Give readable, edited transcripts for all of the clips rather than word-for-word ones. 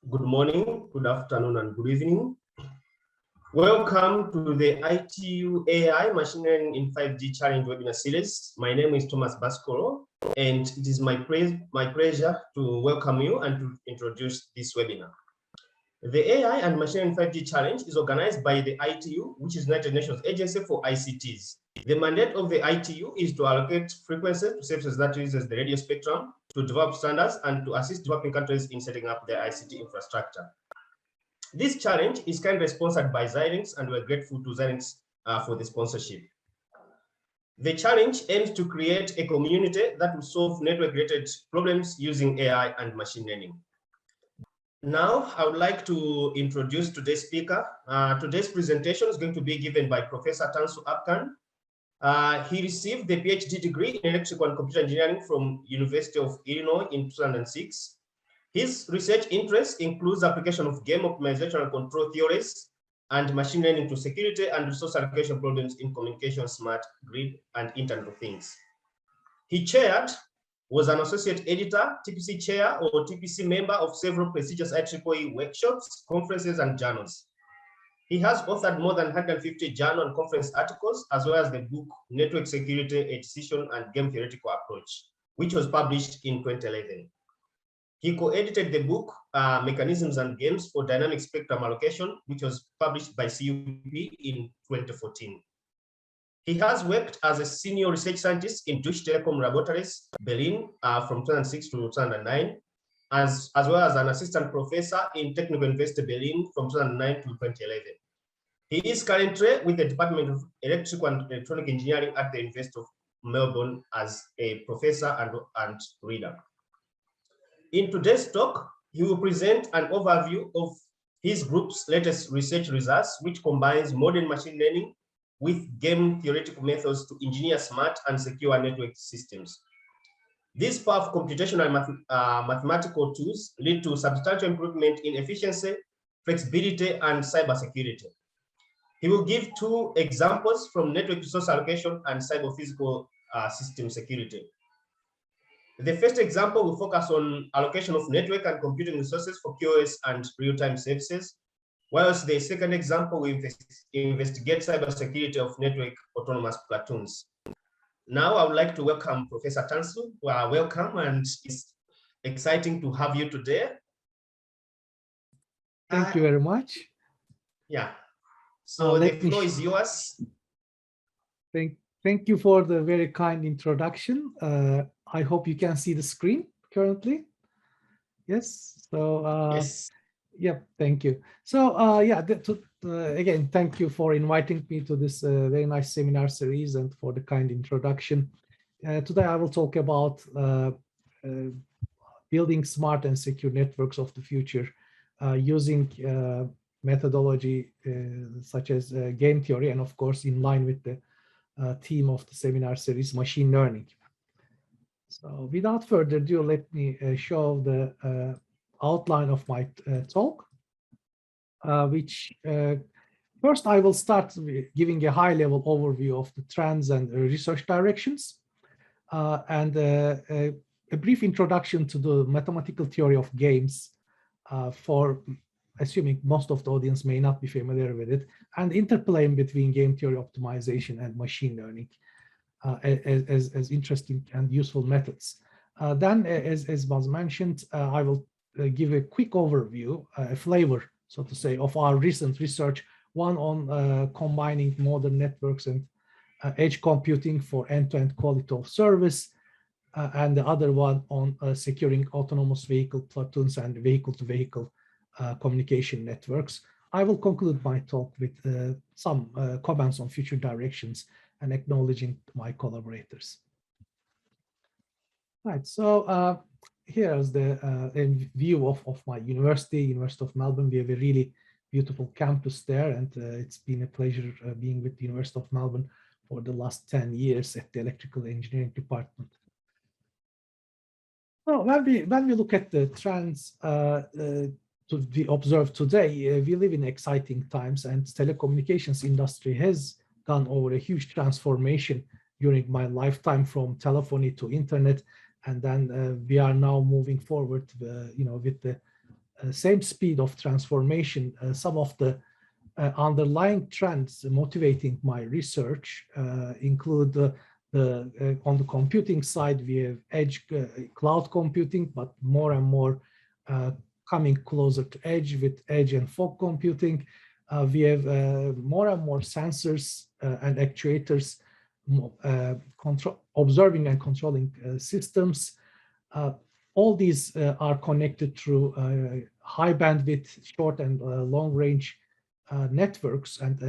Good morning, good afternoon, and good evening. Welcome to the ITU AI Machine Learning in 5G Challenge webinar series. My name is Thomas Bascolo, and it is my pleasure to welcome you and to introduce this webinar. The AI and Machine Learning 5G Challenge is organized by the ITU, which is United Nations Agency for ICTs. The mandate of the ITU is to allocate frequencies to services that uses the radio spectrum, to develop standards, and to assist developing countries in setting up their ICT infrastructure. This challenge is kindly sponsored by Xilinx, and we're grateful to Xilinx for the sponsorship. The challenge aims to create a community that will solve network-related problems using AI and machine learning. Now, I would like to introduce today's speaker. Today's presentation is going to be given by Professor Tansu Apkan. He received the PhD degree in electrical and computer engineering from University of Illinois in 2006. His research interests includes application of game optimization and control theories and machine learning to security and resource allocation problems in communication, smart grid, and Internet of Things. He was an associate editor, TPC chair, or TPC member of several prestigious IEEE workshops, conferences, and journals. He has authored more than 150 journal and conference articles, as well as the book Network Security, a Decision and Game Theoretical Approach, which was published in 2011. He co-edited the book Mechanisms and Games for Dynamic Spectrum Allocation, which was published by CUP in 2014. He has worked as a senior research scientist in Deutsche Telekom Laboratories, Berlin, from 2006 to 2009, as well as an assistant professor in Technical University Berlin from 2009 to 2011. He is currently with the Department of Electrical and Electronic Engineering at the University of Melbourne as a professor and reader. In today's talk, he will present an overview of his group's latest research results, which combines modern machine learning with game theoretical methods to engineer smart and secure network systems. These powerful computational mathematical tools lead to substantial improvement in efficiency, flexibility, and cybersecurity. He will give two examples from network resource allocation and cyber-physical system security. The first example will focus on allocation of network and computing resources for QoS and real-time services, whilst the second example will investigate cybersecurity of network autonomous platoons. Now, I would like to welcome Professor Tansu. Welcome, and it's exciting to have you today. Thank you very much. Yeah. So the floor is yours. Thank you for the very kind introduction. I hope you can see the screen currently. Yes. So yes. Yeah, thank you. So yeah, again, thank you for inviting me to this very nice seminar series and for the kind introduction. Today I will talk about building smart and secure networks of the future using methodology such as game theory, and of course in line with the theme of the seminar series, machine learning. So without further ado, let me show the outline of my talk, which first I will start with giving a high-level overview of the trends and research directions, and a brief introduction to the mathematical theory of games, for assuming most of the audience may not be familiar with it, and interplay between game theory optimization and machine learning as interesting and useful methods. Then, as was mentioned, I will give a quick overview, a flavor, so to say, of our recent research, one on combining modern networks and edge computing for end-to-end quality of service, and the other one on securing autonomous vehicle platoons and vehicle-to-vehicle communication networks. I will conclude my talk with some comments on future directions and acknowledging my collaborators. Right, so here's the view of my University of Melbourne. We have a really beautiful campus there, and it's been a pleasure being with the University of Melbourne for the last 10 years at the Electrical Engineering Department. So when we look at the trends to be observed today, we live in exciting times, and telecommunications industry has gone over a huge transformation during my lifetime, from telephony to internet. And then we are now moving forward, with the same speed of transformation, some of the underlying trends motivating my research include on the computing side, we have edge cloud computing, but more and more coming closer to edge with edge and fog computing. We have more and more sensors and actuators observing and controlling systems. All these are connected through high bandwidth, short and long range networks, and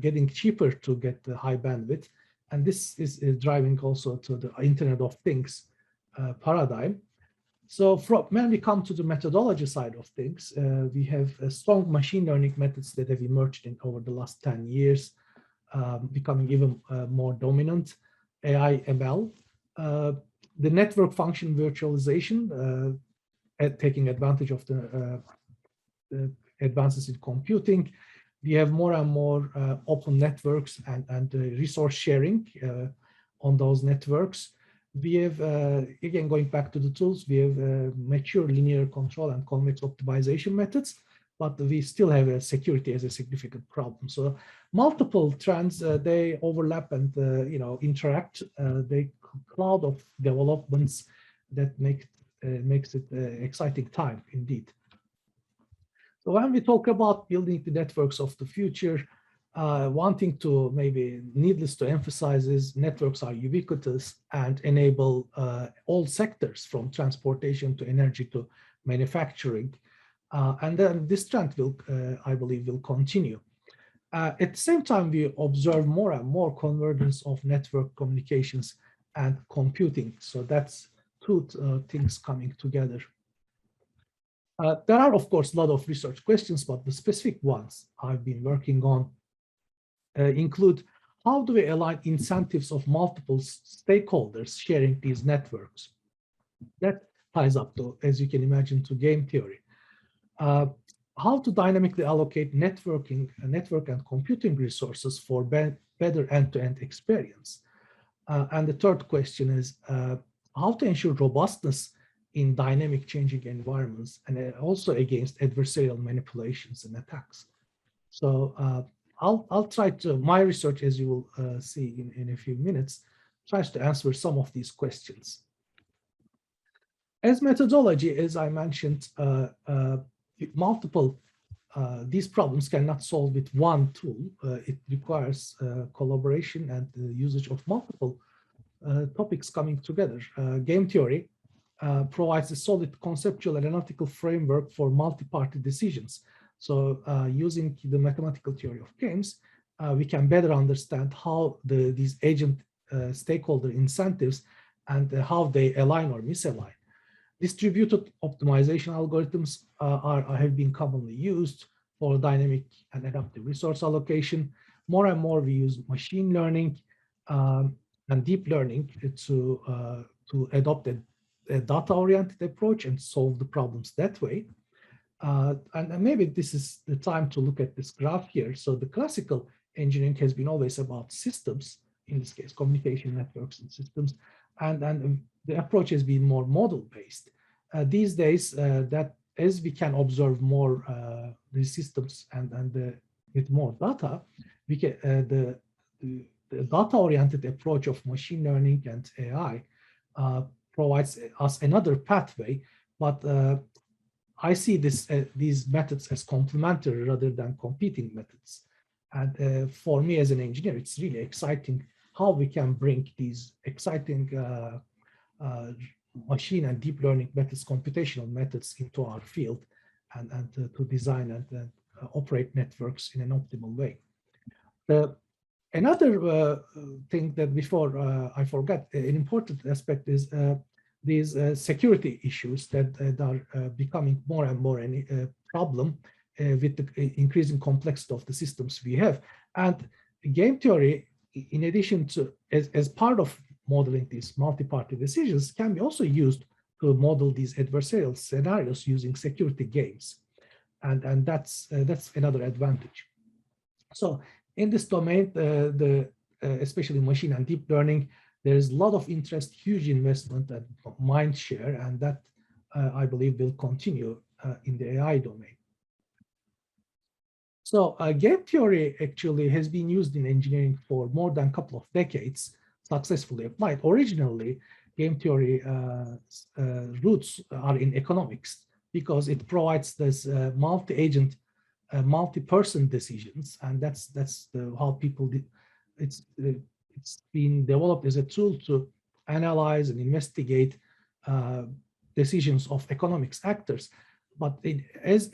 getting cheaper to get the high bandwidth. And this is driving also to the Internet of Things paradigm. So when we come to the methodology side of things, we have strong machine learning methods that have emerged over the last 10 years, becoming even more dominant. AI, ML, the network function virtualization, taking advantage of the advances in computing. We have more and more open networks and resource sharing on those networks. We have, again, going back to the tools, we have mature linear control and convex optimization methods, but we still have security as a significant problem. So multiple trends, they overlap and interact. They cloud of developments that makes it an exciting time indeed. So when we talk about building the networks of the future, one thing to maybe needless to emphasize is networks are ubiquitous and enable all sectors from transportation to energy to manufacturing. And then this trend will, I believe, will continue. At the same time, we observe more and more convergence of network communications and computing. So that's two things coming together. There are, of course, a lot of research questions, but the specific ones I've been working on include how do we align incentives of multiple stakeholders sharing these networks? That ties up to, as you can imagine, to game theory. How to dynamically allocate network and computing resources for better end-to-end experience. And the third question is how to ensure robustness in dynamic changing environments and also against adversarial manipulations and attacks. So I'll try to, my research, as you will see in a few minutes, tries to answer some of these questions. As methodology, as I mentioned, these problems cannot solve with one tool. It requires collaboration and the usage of multiple topics coming together. Game theory provides a solid conceptual and analytical framework for multi-party decisions. So using the mathematical theory of games, we can better understand how these agent stakeholder incentives and how they align or misalign. Distributed optimization algorithms have been commonly used for dynamic and adaptive resource allocation. More and more we use machine learning and deep learning to adopt a data-oriented approach and solve the problems that way. And maybe this is the time to look at this graph here. So the classical engineering has been always about systems, in this case, communication networks and systems, and the approach has been more model-based. These days, that as we can observe more these systems and with more data, we can the data-oriented approach of machine learning and AI provides us another pathway, but I see these methods as complementary rather than competing methods. And for me as an engineer, it's really exciting how we can bring these exciting machine and deep learning methods, computational methods into our field and to design and operate networks in an optimal way. Another thing that before I forgot, an important aspect is these security issues that are becoming more and more a problem with the increasing complexity of the systems we have. And game theory, in addition to, as part of modeling these multi-party decisions, can be also used to model these adversarial scenarios using security games. And that's another advantage. So in this domain, especially machine and deep learning, there is a lot of interest, huge investment and mind share, and that I believe will continue in the AI domain. So game theory actually has been used in engineering for more than a couple of decades, successfully applied. Originally, game theory roots are in economics because it provides this multi-agent, multi-person decisions, and that's how people did. It's been developed as a tool to analyze and investigate decisions of economics actors. But as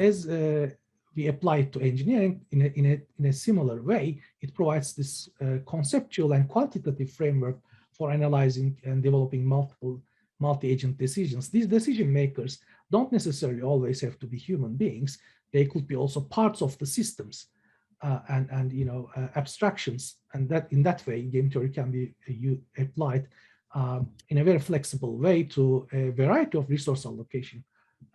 we apply it to engineering in a similar way, it provides this conceptual and quantitative framework for analyzing and developing multiple multi-agent decisions. These decision makers don't necessarily always have to be human beings. They could be also parts of the systems and abstractions. And that in that way, game theory can be applied in a very flexible way to a variety of resource allocation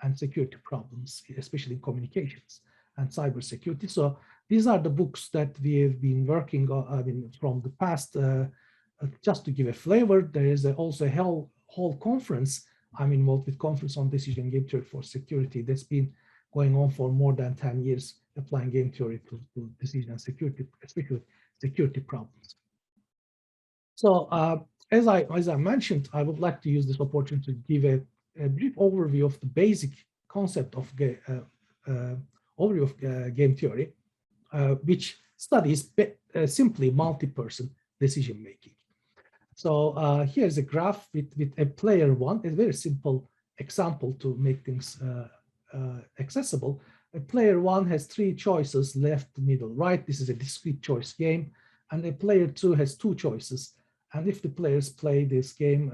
and security problems, especially in communications and cybersecurity. So these are the books that we have been working on from the past. Just to give a flavor, there is also a whole conference. I'm involved with Conference on Decision Game Theory for Security that's been going on for more than 10 years, applying game theory to decision and security, especially security problems. So as I mentioned, I would like to use this opportunity to give a brief overview of the basic concept of game theory, which studies simply multi-person decision making. So here's a graph with a player one, a very simple example to make things accessible. A player one has three choices, left, middle, right. This is a discrete choice game. And a player two has two choices. And if the players play this game,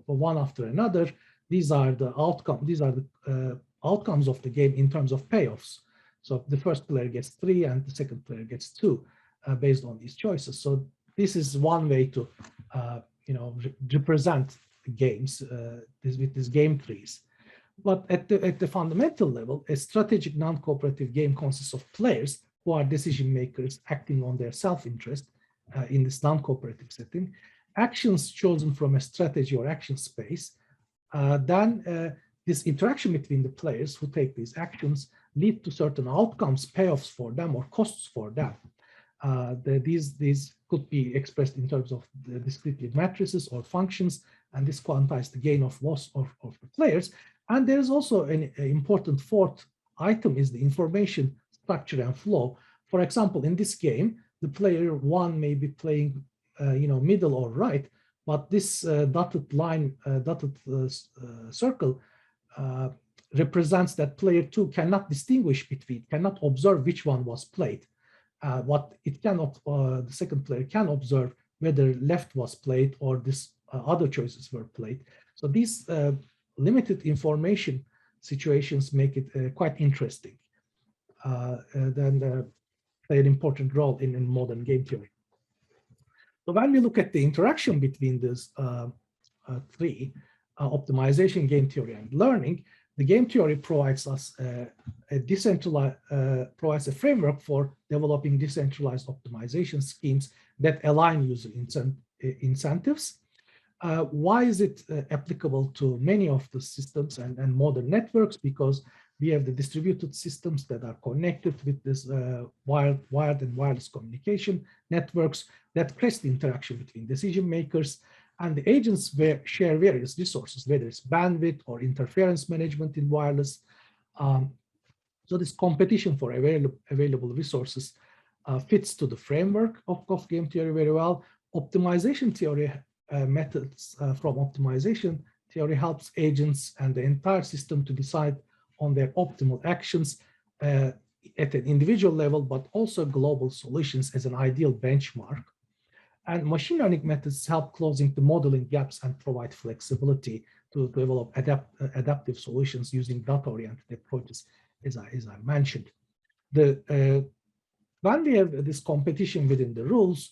one after another, these are the outcome. These are the outcomes of the game in terms of payoffs. So the first player gets 3 and the second player gets 2 based on these choices. So this is one way to represent games with these game trees. But at the fundamental level, a strategic non-cooperative game consists of players who are decision makers acting on their self-interest in this non-cooperative setting, actions chosen from a strategy or action space, then this interaction between the players who take these actions lead to certain outcomes, payoffs for them or costs for them. These could be expressed in terms of the discretely matrices or functions, and this quantifies the gain or loss of the players. And there is also an important fourth item is the information structure and flow. For example, in this game, the player one may be playing middle or right, but this dotted line, circle represents that player two cannot distinguish between, cannot observe which one was played. What it cannot, the second player can observe whether left was played or this other choices were played. So these limited information situations make it quite interesting. Then play an important role in modern game theory. So when we look at the interaction between these three, optimization, game theory, and learning, the game theory provides us a decentralized, provides a framework for developing decentralized optimization schemes that align user incentives. Why is it applicable to many of the systems and modern networks? Because we have the distributed systems that are connected with this wired and wireless communication networks that create the interaction between decision makers, and the agents share various resources, whether it's bandwidth or interference management in wireless. So this competition for available resources fits to the framework of game theory very well. Optimization theory methods from optimization theory helps agents and the entire system to decide on their optimal actions at an individual level, but also global solutions as an ideal benchmark. And machine learning methods help closing the modeling gaps and provide flexibility to develop adaptive solutions using data-oriented approaches, as I mentioned. When we have this competition within the rules,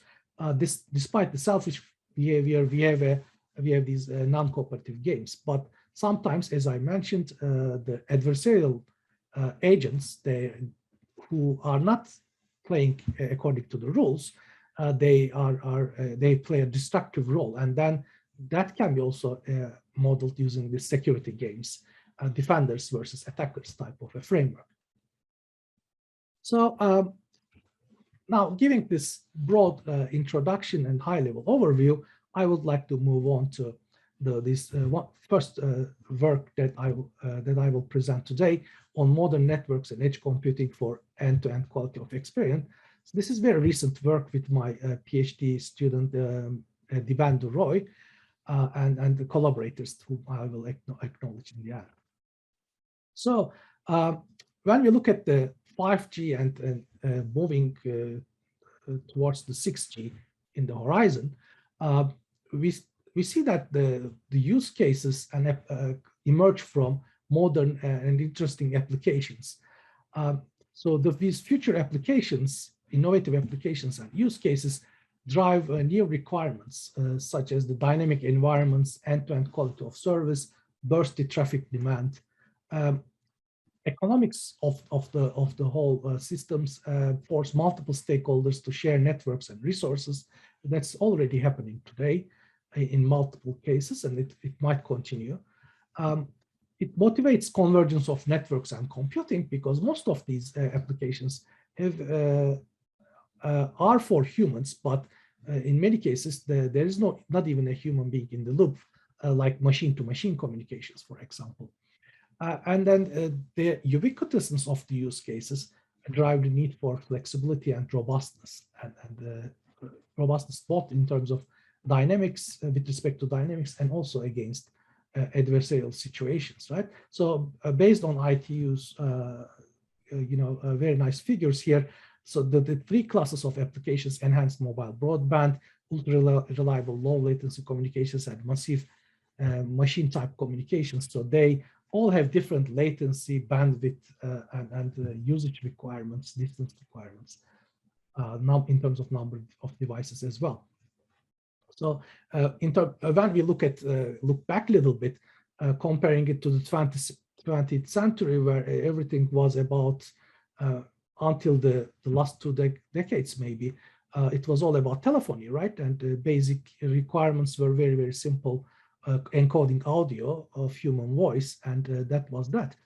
despite the selfish behavior, we have these non-cooperative games. But sometimes, as I mentioned, the adversarial agents who are not playing according to the rules, they play a destructive role, and then that can be also modeled using the security games. defenders versus attackers type of a framework. So now, giving this broad introduction and high-level overview, I would like to move on to this first work that I will present today on modern networks and edge computing for end-to-end quality of experience. So this is very recent work with my PhD student Devendra Roy and the collaborators whom I will acknowledge in the end. So when we look at the 5G and moving towards the 6G in the horizon, we see that the use cases and emerge from modern and interesting applications. So these future applications, innovative applications and use cases drive new requirements, such as the dynamic environments, end-to-end quality of service, bursty traffic demand. Economics of the whole systems force multiple stakeholders to share networks and resources. That's already happening today in multiple cases, and it might continue. It motivates convergence of networks and computing because most of these applications are for humans, but in many cases there is not even a human being in the loop, like machine-to-machine communications, for example. And then the ubiquitousness of the use cases drive the need for flexibility and robustness, and robustness both in terms of dynamics, with respect to dynamics, and also against adversarial situations, right? So based on ITU's, very nice figures here. So the three classes of applications: enhanced mobile broadband, ultra-reliable low latency communications, and massive machine type communications. So they all have different latency, bandwidth, and usage requirements, distance requirements, now in terms of number of devices as well. So when we look back a little bit, comparing it to the 20th century, where everything was about, until the last two decades maybe, it was all about telephony, right? And the basic requirements were very, very simple. Encoding audio of human voice, and that was that.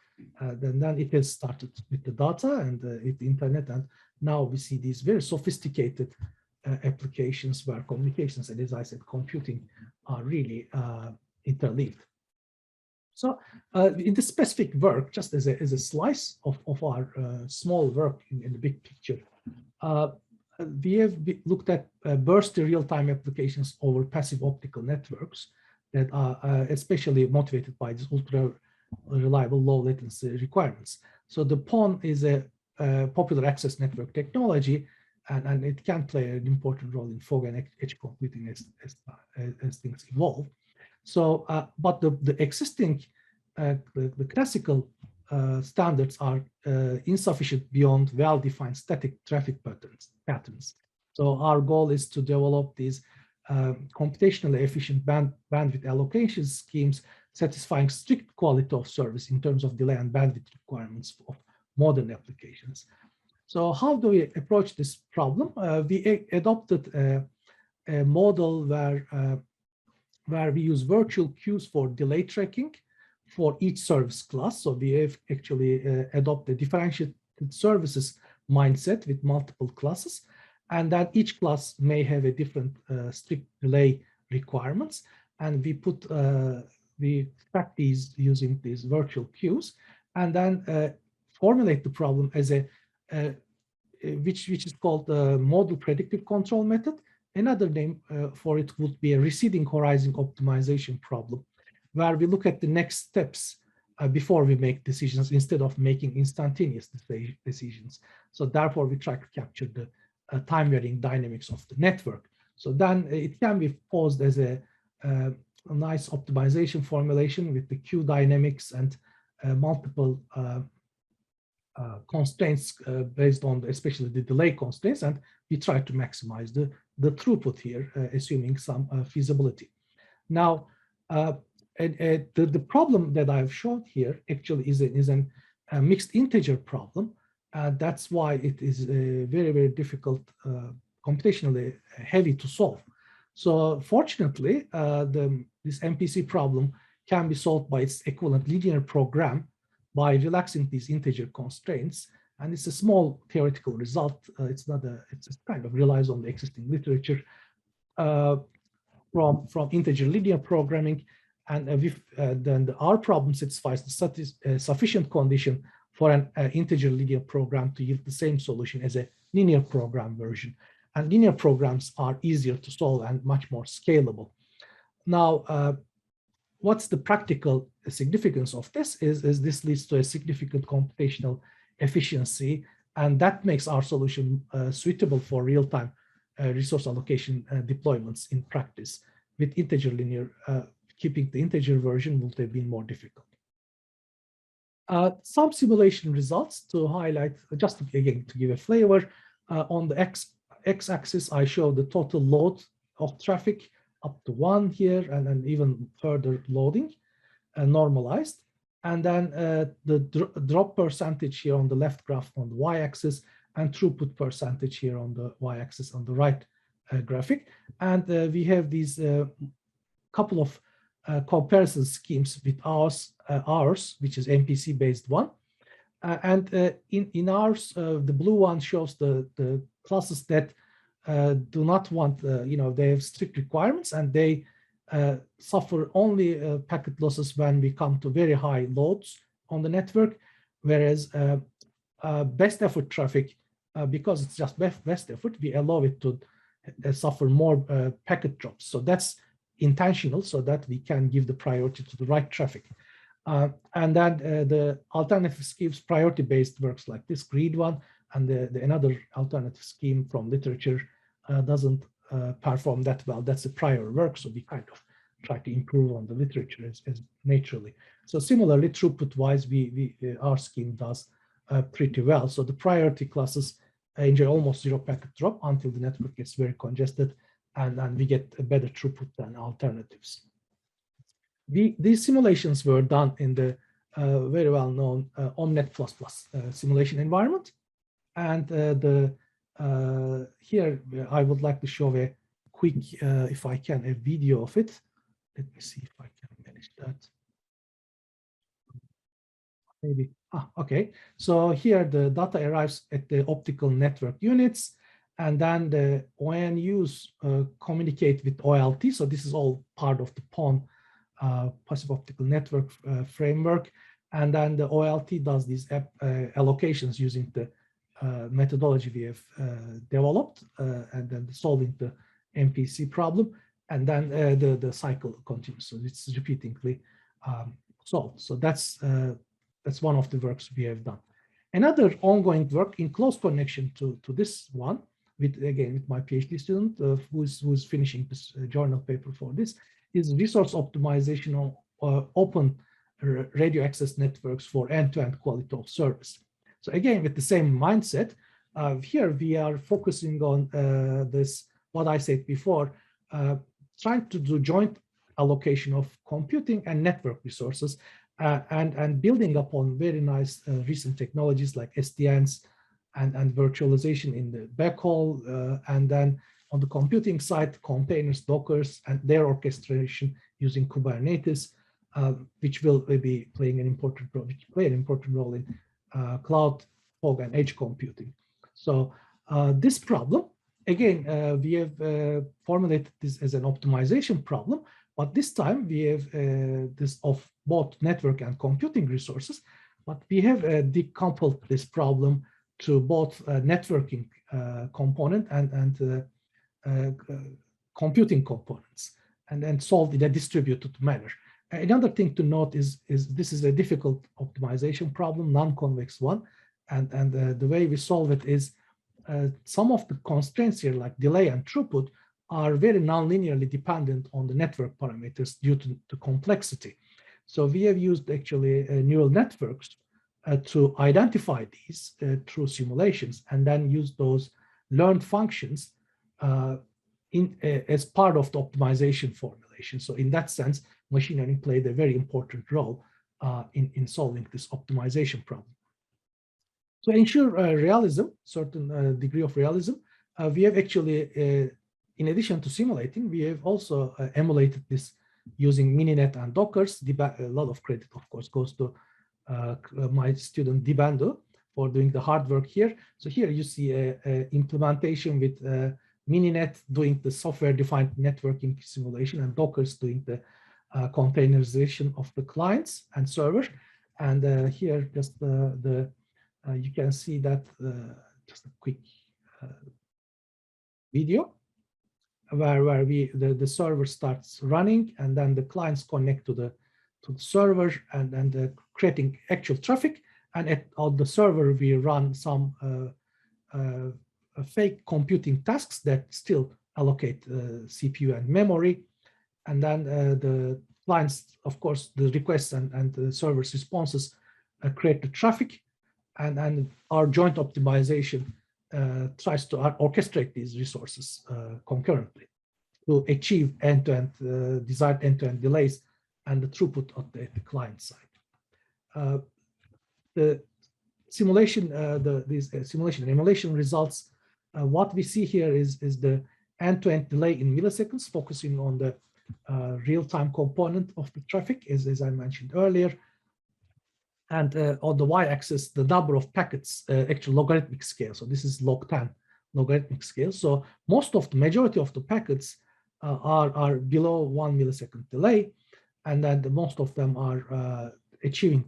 Then it has started with the data and the internet, and now we see these very sophisticated applications where communications and, as I said, computing are really interleaved. So in the specific work, just as a slice of our small work in the big picture, we have looked at bursty real-time applications over passive optical networks that are especially motivated by these ultra-reliable low latency requirements. So the PON is a popular access network technology, and it can play an important role in fog and edge computing as things evolve. So, but the existing, the classical standards are insufficient beyond well-defined static traffic patterns. So our goal is to develop these computationally efficient bandwidth allocation schemes satisfying strict quality of service in terms of delay and bandwidth requirements of modern applications. So how do we approach this problem? We adopted a model where we use virtual queues for delay tracking for each service class. So we have actually adopted differentiated services mindset with multiple classes, and that each class may have a different strict delay requirements. And we track these using these virtual queues, and then formulate the problem as which is called the model predictive control method. Another name for it would be a receding horizon optimization problem, where we look at the next steps before we make decisions instead of making instantaneous decisions. So therefore, we try to capture the time varying dynamics of the network. So then it can be posed as a nice optimization formulation with the queue dynamics and multiple constraints based on especially the delay constraints, and we try to maximize the throughput here, assuming some feasibility. Now, the problem that I've shown here actually is a mixed integer problem. That's why it is very, very difficult, computationally heavy to solve. So fortunately, this MPC problem can be solved by its equivalent linear program by relaxing these integer constraints. And it's a small theoretical result. It's kind of relies on the existing literature from integer linear programming. And then our problem satisfies the sufficient condition for an integer linear program to yield the same solution as a linear program version. And linear programs are easier to solve and much more scalable. Now, what's the practical significance of this is this leads to a significant computational efficiency, and that makes our solution suitable for real-time resource allocation deployments in practice. With integer linear, keeping the integer version would have been more difficult. Some simulation results to highlight, just again to give a flavor. On the x-axis, I show the total load of traffic up to 1 here, and then even further loading, normalized. And then the drop percentage here on the left graph on the y-axis, and throughput percentage here on the y-axis on the right graphic. And we have these couple of comparison schemes with ours, which is MPC-based one. And in ours, the blue one shows the classes that do not want, they have strict requirements, and they suffer only packet losses when we come to very high loads on the network, whereas best effort traffic, because it's just best effort, we allow it to suffer more packet drops. So that's intentional, so that we can give the priority to the right traffic. And then the alternative schemes, priority-based works like this green one, and another alternative scheme from literature doesn't perform that well. That's a prior work, so we kind of try to improve on the literature as naturally. So similarly, throughput-wise, our scheme does pretty well. So the priority classes enjoy almost zero packet drop until the network gets very congested, and we get a better throughput than alternatives. These simulations were done in the very well-known OMNeT++ simulation environment. And here I would like to show a quick, if I can, a video of it. Let me see if I can manage that. Maybe, okay. So here the data arrives at the optical network units, and then the ONUs communicate with OLT. So this is all part of the PON, passive optical network framework. And then the OLT does these allocations using the methodology we have developed, and then solving the MPC problem. And then the cycle continues. So it's repeatedly solved. So that's one of the works we have done. Another ongoing work in close connection to this one, with my PhD student who's finishing this journal paper for this, is resource optimization of open radio access networks for end-to-end quality of service. So again, with the same mindset, here we are focusing on this, what I said before, trying to do joint allocation of computing and network resources, and building upon very nice recent technologies like SDNs and virtualization in the backhaul, and then on the computing side, containers, Dockers, and their orchestration using Kubernetes, which will be playing an important role in cloud, fog, and edge computing. So this problem, again, we have formulated this as an optimization problem, but this time we have this of both network and computing resources, but we have decoupled this problem to both networking component and computing components, and then solved in a distributed manner. Another thing to note is this is a difficult optimization problem, non-convex one, and the way we solve it is some of the constraints here, like delay and throughput, are very non-linearly dependent on the network parameters due to the complexity. So we have used actually neural networks to identify these through simulations, and then use those learned functions as part of the optimization formulation. So in that sense, machine learning played a very important role in solving this optimization problem. To ensure realism, certain degree of realism, we have actually, in addition to simulating, we have also emulated this using Mininet and Dockers. A lot of credit, of course, goes to my student Dibando for doing the hard work here. So here you see a implementation with Mininet doing the software-defined networking simulation and Dockers doing the containerization of the clients and server. And here just you can see that just a quick video where the server starts running, and then the clients connect to the server and creating actual traffic. And on the server, we run some fake computing tasks that still allocate CPU and memory. And then the clients, of course, the requests and the server's responses create the traffic. And our joint optimization tries to orchestrate these resources concurrently to achieve end-to-end desired end-to-end delays and the throughput at the client side. The simulation, these simulation and emulation results, what we see here is the end-to-end delay in milliseconds, focusing on the real-time component of the traffic, as I mentioned earlier. And on the y-axis, the number of packets, actual logarithmic scale. So this is log 10 logarithmic scale. So most of the majority of the packets are below 1 millisecond delay, and then most of them are achieving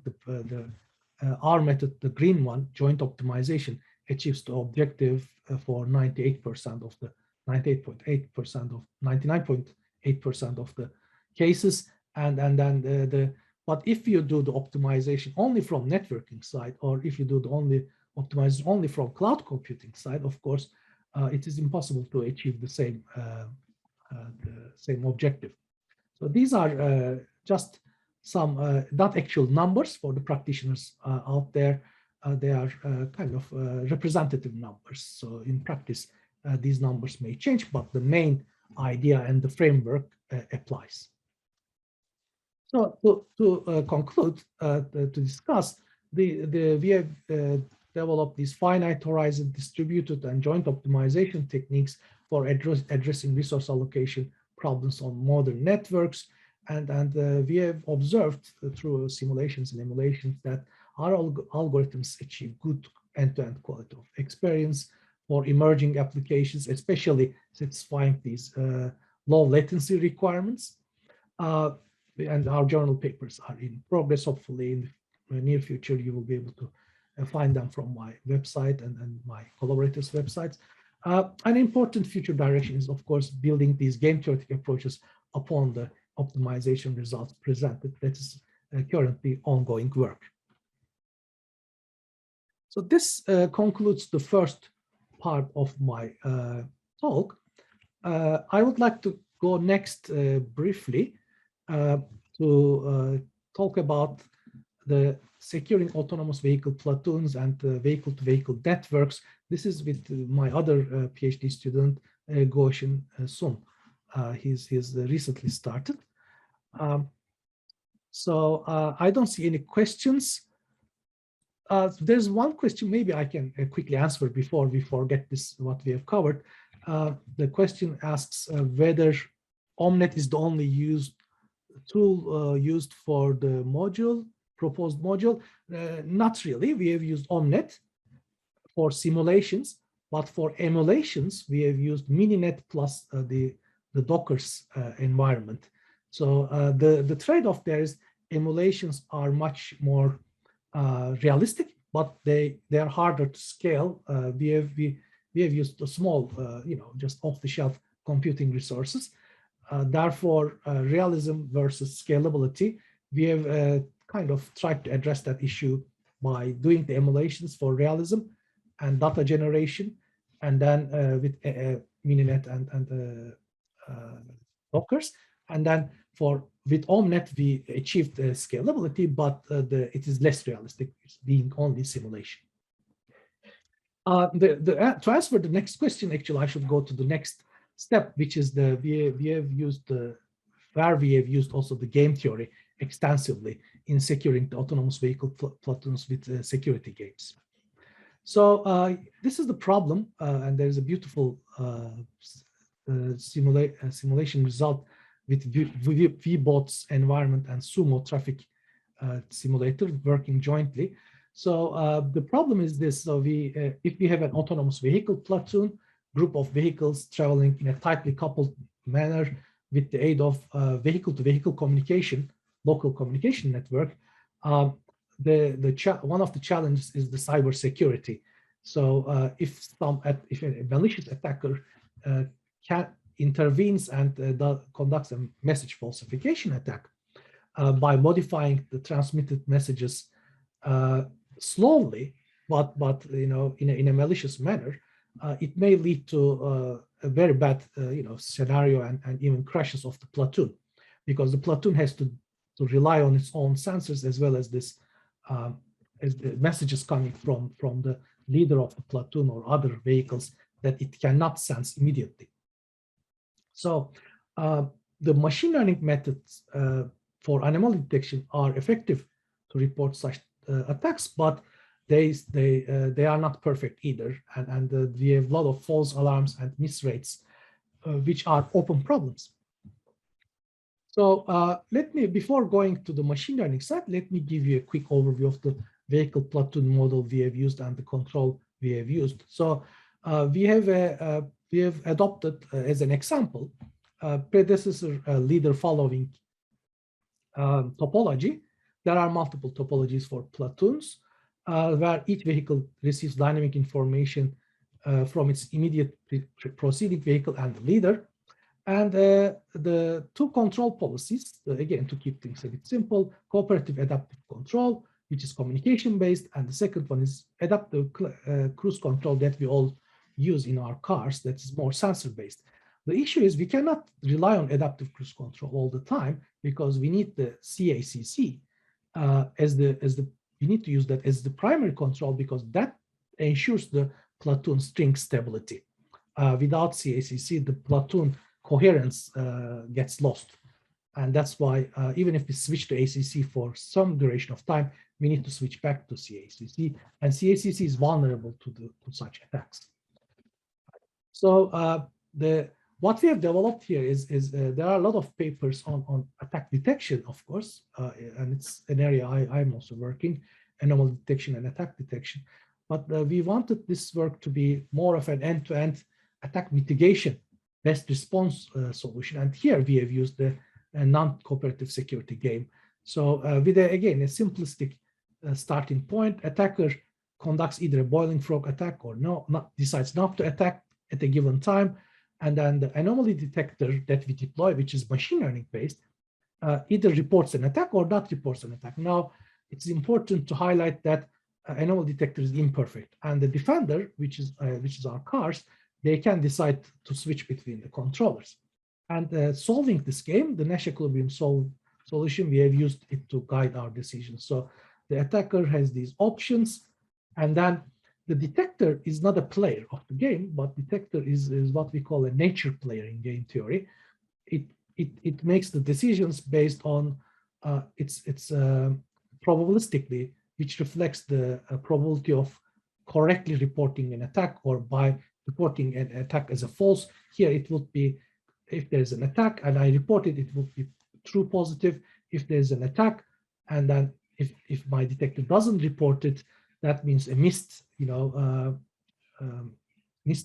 our method, the green one, joint optimization, achieves the objective for 98% of the 98.8% of 99.8% of the cases, and then but if you do the optimization only from networking side, or if you do the optimization only from cloud computing side, of course, it is impossible to achieve the same objective. So these are just some not actual numbers for the practitioners out there. They are kind of representative numbers. So in practice, these numbers may change, but the main idea and the framework applies. So to conclude, to discuss, we have developed these finite horizon distributed and joint optimization techniques for addressing resource allocation problems on modern networks. And we have observed through simulations and emulations that our algorithms achieve good end-to-end quality of experience for emerging applications, especially satisfying these low latency requirements. And our journal papers are in progress. Hopefully in the near future, you will be able to find them from my website and my collaborators' websites. An important future direction is, of course, building these game theoretic approaches upon the optimization results presented. That is currently ongoing work. So this concludes the first part of my talk. I would like to go next briefly to talk about the securing autonomous vehicle platoons and vehicle-to-vehicle networks. This is with my other PhD student, Goshen Sun. He's recently started. So I don't see any questions. There's one question maybe I can quickly answer before we forget this, what we have covered. The question asks whether OMNeT is the only tool used for the proposed module. Not really. We have used OMNeT for simulations, but for emulations, we have used Mininet plus the Dockers environment. So the trade-off there is emulations are much more realistic, but they are harder to scale. We have used a small, just off-the-shelf computing resources. Therefore, realism versus scalability, we have kind of tried to address that issue by doing the emulations for realism and data generation, and then with Mininet and Dockers, and then with OMNeT we achieved scalability, but it is less realistic, it's being only simulation. To answer the next question, actually, I should go to the next step, which is we have used also the game theory extensively in securing the autonomous vehicle platoons with security games. So this is the problem, and there's a beautiful simulation result with VBOT's environment and Sumo traffic simulator working jointly. So the problem is this: so if we have an autonomous vehicle platoon, group of vehicles traveling in a tightly coupled manner with the aid of vehicle-to-vehicle communication, local communication network, one of the challenges is the cybersecurity. So if a malicious attacker intervenes and conducts a message falsification attack by modifying the transmitted messages slowly, but in a malicious manner, it may lead to a very bad scenario and even crashes of the platoon, because the platoon has to rely on its own sensors as well as this as the messages coming from the leader of the platoon or other vehicles that it cannot sense immediately. So the machine learning methods for anomaly detection are effective to report such attacks, but they are not perfect either, and we have a lot of false alarms and miss rates, which are open problems. So before going to the machine learning side, let me give you a quick overview of the vehicle platoon model we have used and the control we have used. So we have adopted as an example predecessor leader following topology. There are multiple topologies for platoons, where each vehicle receives dynamic information from its immediate proceeding vehicle and the leader. And the two control policies, again, to keep things a bit simple: cooperative adaptive control, which is communication-based, and the second one is adaptive cruise control that we all use in our cars, that is more sensor-based. The issue is we cannot rely on adaptive cruise control all the time, because we need the CACC we need to use that as the primary control, because that ensures the platoon string stability. Without CACC, the platoon coherence gets lost. And that's why even if we switch to ACC for some duration of time, we need to switch back to CACC. And CACC is vulnerable to such attacks. So what we have developed here is there are a lot of papers on attack detection, of course, and it's an area I'm also working, anomaly detection and attack detection. But we wanted this work to be more of an end-to-end attack mitigation, best response solution. And here we have used the non-cooperative security game. So with, again, a simplistic starting point, attacker conducts either a boiling frog attack or decides not to attack at a given time. And then the anomaly detector that we deploy, which is machine learning based, either reports an attack or not reports an attack. Now, it's important to highlight that anomaly detector is imperfect, and the defender, which is our cars, they can decide to switch between the controllers. And solving this game, the Nash equilibrium solution, we have used it to guide our decisions. So the attacker has these options, and then the detector is not a player of the game, but detector is what we call a nature player in game theory. It makes the decisions based on its probabilistically, which reflects the probability of correctly reporting an attack, or by reporting an attack as a false. Here it would be, if there's an attack and I report it, it would be true positive. If there's an attack, and then if my detector doesn't report it, that means a missed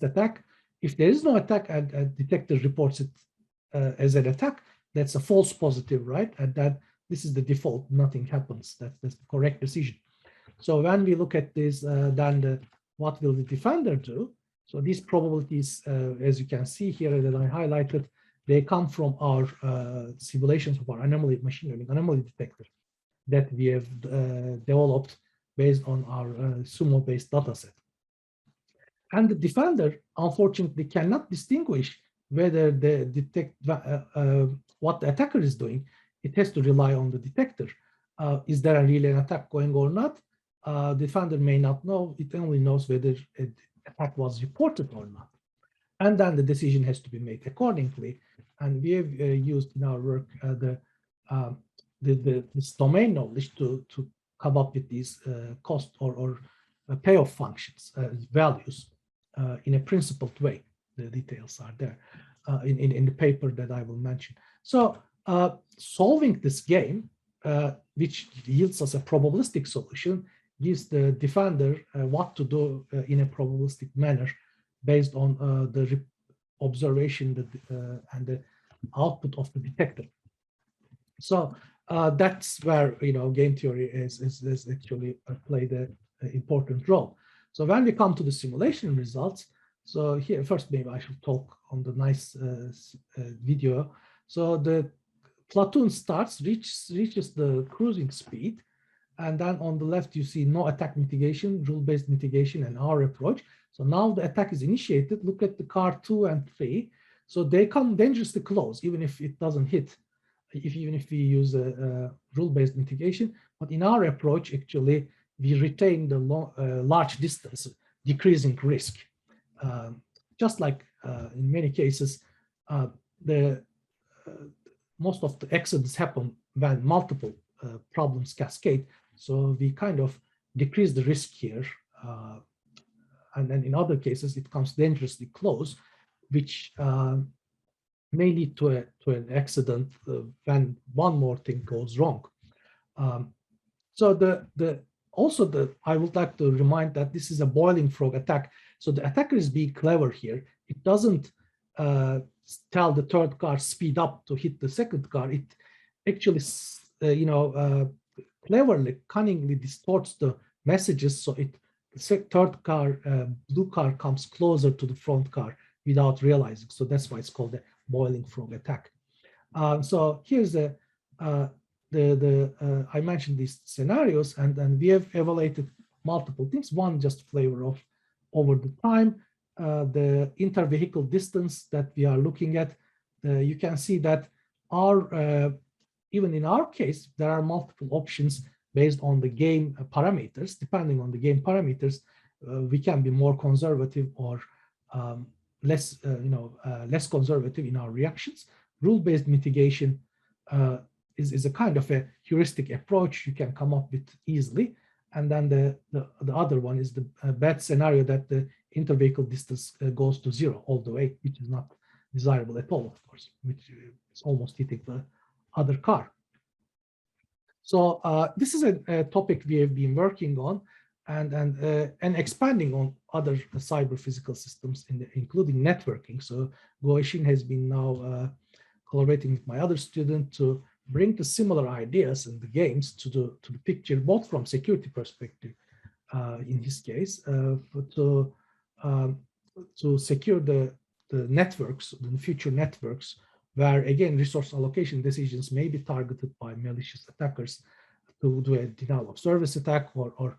attack. If there is no attack and a detector reports it as an attack, that's a false positive, right? And that this is the default, nothing happens. That's the correct decision. So when we look at this, then what will the defender do? So these probabilities, as you can see here that I highlighted, they come from our simulations of our machine learning anomaly detector that we have developed based on our Sumo-based dataset. And the defender, unfortunately, cannot distinguish whether what the attacker is doing. It has to rely on the detector. Is there really an attack going or not? The defender may not know. It only knows whether an attack was reported or not. And then the decision has to be made accordingly. And we have used in our work this domain knowledge to come up with these cost or payoff functions, values, in a principled way. The details are there. in the paper that I will mention. So solving this game, which yields us a probabilistic solution, gives the defender what to do in a probabilistic manner based on the observation and the output of the detector. So that's where game theory is actually played an important role. So when we come to the simulation results, so here first maybe I should talk on the nice video. So the Platoon starts, reaches the cruising speed, and then on the left you see no attack mitigation, rule-based mitigation, and our approach. So now the attack is initiated. Look at the car 2 and 3. So they come dangerously close, even if it doesn't hit, even if we use a rule-based mitigation. But in our approach, actually, we retain the large distance, decreasing risk. Just like in many cases, most of the accidents happen when multiple problems cascade. So we kind of decrease the risk here. And then in other cases, it comes dangerously close, which may lead to an accident when one more thing goes wrong. So I would like to remind that this is a boiling frog attack. So the attacker is being clever here. It doesn't tell the third car speed up to hit the second car. It actually, cleverly, cunningly distorts the messages. So the third car, blue car, comes closer to the front car without realizing. So that's why it's called the boiling frog attack. So here's I mentioned these scenarios, and we have evaluated multiple things. One, just flavor of over the time, the inter-vehicle distance that we are looking at. You can see that even in our case, there are multiple options based on the game parameters. Depending on the game parameters, we can be more conservative or less conservative in our reactions. Rule-based mitigation is a kind of a heuristic approach you can come up with easily. And then the other one is the bad scenario that the inter-vehicle distance goes to 0 all the way, which is not desirable at all, of course, which is almost hitting the other car. So this is a topic we have been working on and expanding on other cyber physical systems, including networking. So Goishin has been now collaborating with my other student to bring the similar ideas in the games to the picture, both from security perspective, in his case, to secure the networks, the future networks, where again resource allocation decisions may be targeted by malicious attackers to do a denial of service attack or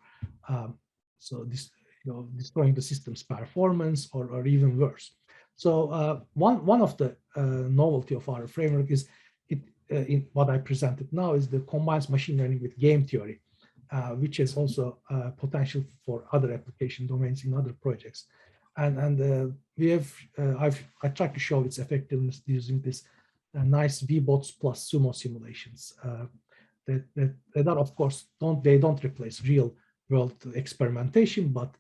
destroying the system's performance or even worse. So one of the novelty of our framework is in what I presented now is the combines machine learning with game theory, which has also potential for other application domains in other projects. And we have I tried to show its effectiveness using this nice VBots plus sumo simulations that are, of course, don't replace real world experimentation, but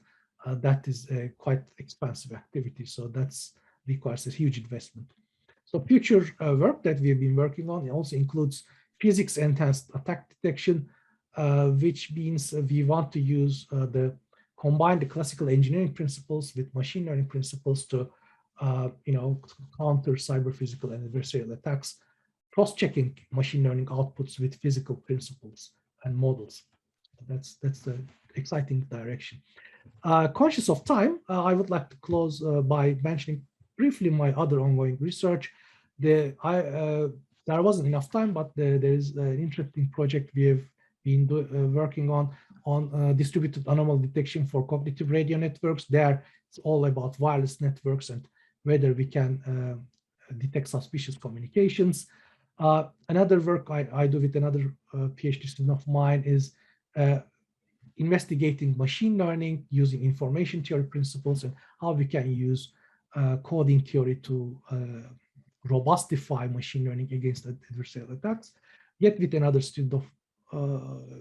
that is a quite expensive activity. So that's requires a huge investment. So future work that we've been working on also includes physics enhanced attack detection, which means we want to use combine the classical engineering principles with machine learning principles to counter cyber physical and adversarial attacks, cross-checking machine learning outputs with physical principles and models. That's the exciting direction. Conscious of time, I would like to close by mentioning briefly my other ongoing research. There wasn't enough time, but there is an interesting project we have been working on distributed anomaly detection for cognitive radio networks. There, it's all about wireless networks and whether we can detect suspicious communications. Another work I do with another PhD student of mine is investigating machine learning using information theory principles and how we can use coding theory to robustify machine learning against adversarial attacks. Yet with another student of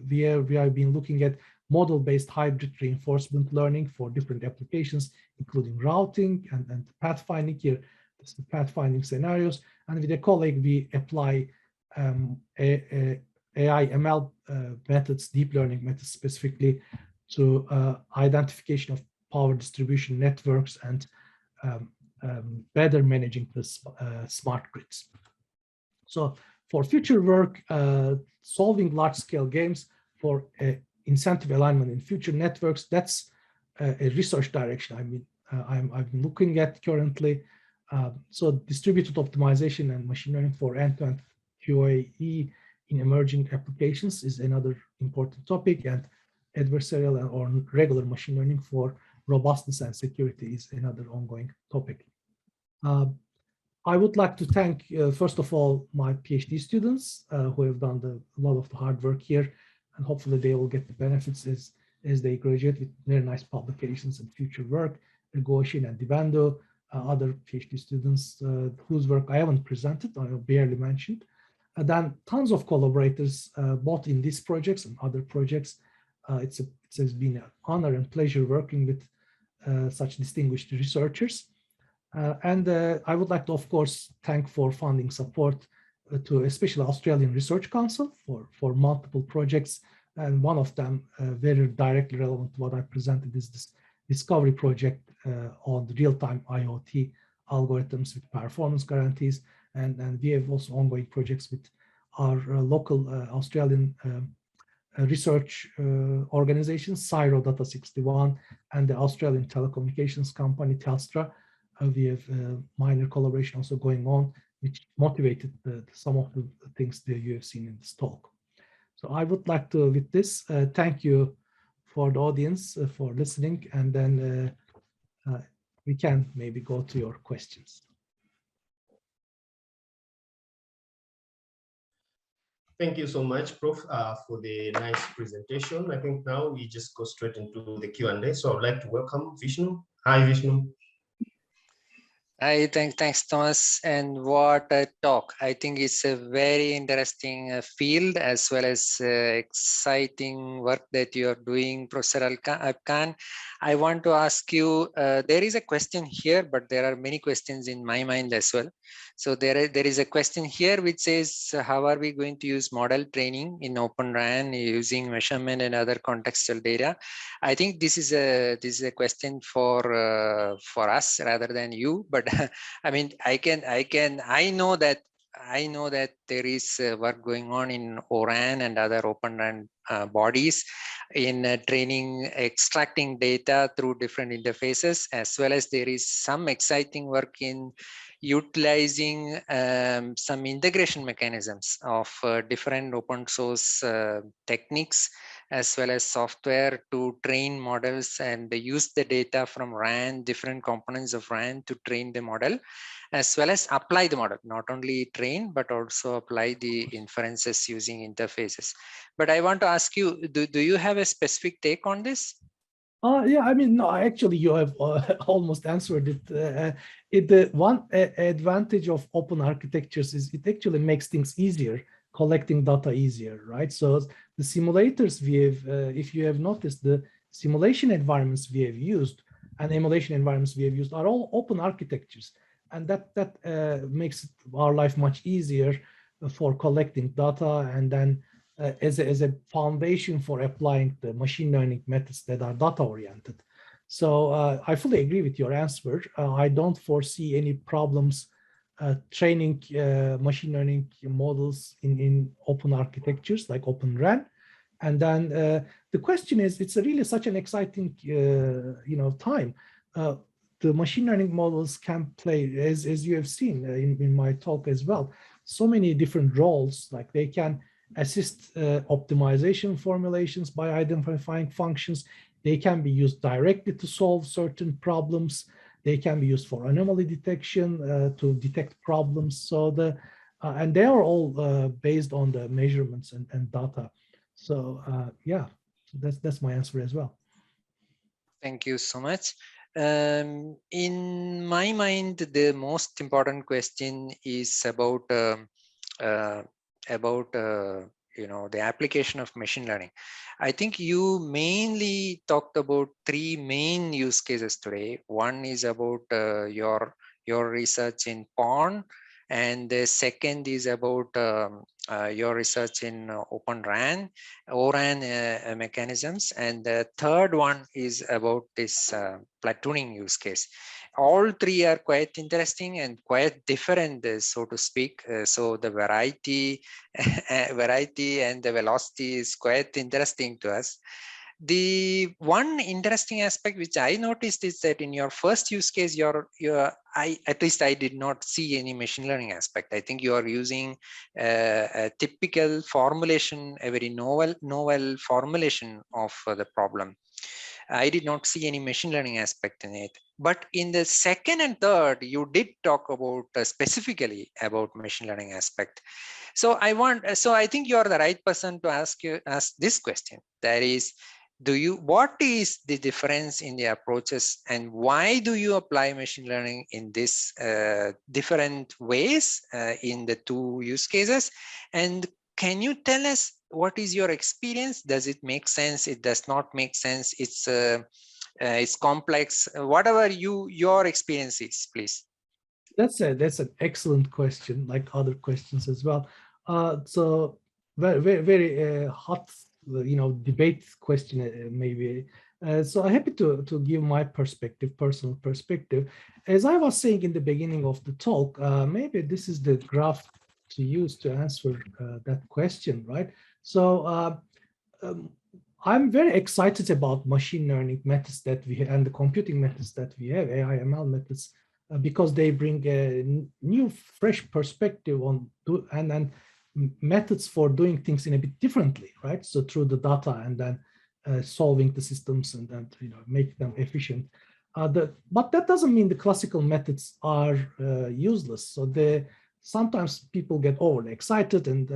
we have been looking at model-based hybrid reinforcement learning for different applications, including routing and pathfinding. Here, pathfinding scenarios. And with a colleague, we apply AI ML methods, deep learning methods specifically to identification of power distribution networks and better managing the smart grids. So for future work, solving large-scale games for incentive alignment in future networks, that's a research direction. I mean, I'm looking at currently. So distributed optimization and machine learning for end-to-end QAE in emerging applications is another important topic, and adversarial or regular machine learning for robustness and security is another ongoing topic. I would like to thank, first of all, my PhD students who have done a lot of the hard work here, and hopefully they will get the benefits as they graduate with very nice publications and future work. Goshin and Divando, other PhD students whose work I haven't presented, I barely mentioned. And then tons of collaborators, both in these projects and other projects. It has been an honor and pleasure working with such distinguished researchers. And I would like to, of course, thank for funding support to especially Australian Research Council for multiple projects. And one of them very directly relevant to what I presented is this discovery project on the real-time IoT algorithms with performance guarantees. And we have also ongoing projects with our local Australian research organizations, Cyro Data 61, and the Australian telecommunications company, Telstra. We have minor collaboration also going on, which motivated some of the things that you have seen in this talk. So I would like to, with this, thank you for the audience for listening, and then we can maybe go to your questions. Thank you so much, Prof, for the nice presentation. I think now we just go straight into the Q&A. So I'd like to welcome Vishnu. Hi, Vishnu. I think thanks, Thomas, and what a talk. I think it's a very interesting field as well as exciting work that you are doing, Professor Khan. I want to ask you, there is a question here, but there are many questions in my mind as well. So there is a question here which says, how are we going to use model training in Open RAN using measurement and other contextual data? I think this is a question for us rather than you, but I mean, I know that there is work going on in ORAN and other Open RAN bodies in training, extracting data through different interfaces, as well as there is some exciting work in utilizing some integration mechanisms of different open source techniques as well as software to train models and use the data from RAN, different components of RAN to train the model, as well as apply the model, not only train, but also apply the inferences using interfaces. But I want to ask you, do you have a specific take on this? Yeah, I mean, no, actually, you have almost answered it. The one advantage of open architectures is it actually makes things easier, collecting data easier, right? So the simulators we have, if you have noticed, the simulation environments we have used and emulation environments we have used are all open architectures. And that makes our life much easier for collecting data, and then as a foundation for applying the machine learning methods that are data oriented. So I fully agree with your answer. I don't foresee any problems training machine learning models in open architectures like Open RAN. And then the question is, it's really such an exciting time. The machine learning models can play, as you have seen in my talk as well, so many different roles. Like they can assist optimization formulations by identifying functions. They can be used directly to solve certain problems. They can be used for anomaly detection to detect problems. So and they are all based on the measurements and data. So yeah, that's my answer as well. Thank you so much. In my mind, the most important question is about the application of machine learning. I think you mainly talked about three main use cases today. One is about your your research in PON, and the second is about your research in Open RAN, ORAN mechanisms, and the third one is about this platooning use case. All three are quite interesting and quite different, so to speak. So the variety and the velocity is quite interesting to us. The one interesting aspect which I noticed is that in your first use case, at least I did not see any machine learning aspect. I think you are using a typical formulation, a very novel formulation of the problem. I did not see any machine learning aspect in it. But in the second and third, you did talk about specifically about machine learning aspect. So I think you are the right person to ask this question. That is, what is the difference in the approaches, and why do you apply machine learning in this different ways in the two use cases? And can you tell us what is your experience? Does it make sense? It does not make sense. It's complex. Whatever your experience is, please. That's an excellent question, like other questions as well. So very hot, debate question maybe. So I'm happy to give my personal perspective. As I was saying in the beginning of the talk, maybe this is the graph to use to answer that question, right? So I'm very excited about machine learning methods that we have and the computing methods that we have, AI, ML methods, because they bring a new, fresh perspective on and methods for doing things in a bit differently, right? So through the data and then solving the systems and then make them efficient. But that doesn't mean the classical methods are useless. So sometimes people get overly excited and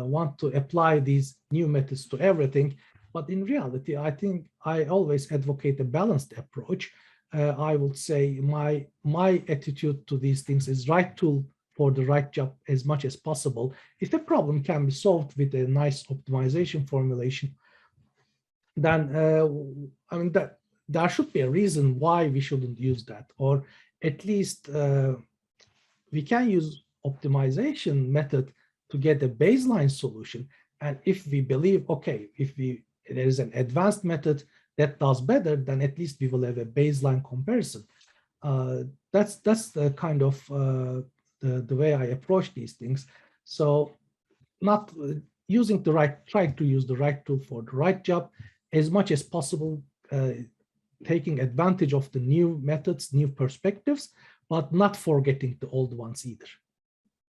want to apply these new methods to everything. But in reality, I think I always advocate a balanced approach. I would say my attitude to these things is right tool for the right job as much as possible. If the problem can be solved with a nice optimization formulation, then I mean that there should be a reason why we shouldn't use that, or at least we can use optimization method to get a baseline solution. And if we believe, okay, there is an advanced method that does better, then at least we will have a baseline comparison. That's the kind of the way I approach these things. So not using trying to use the right tool for the right job as much as possible, taking advantage of the new methods, new perspectives, but not forgetting the old ones either,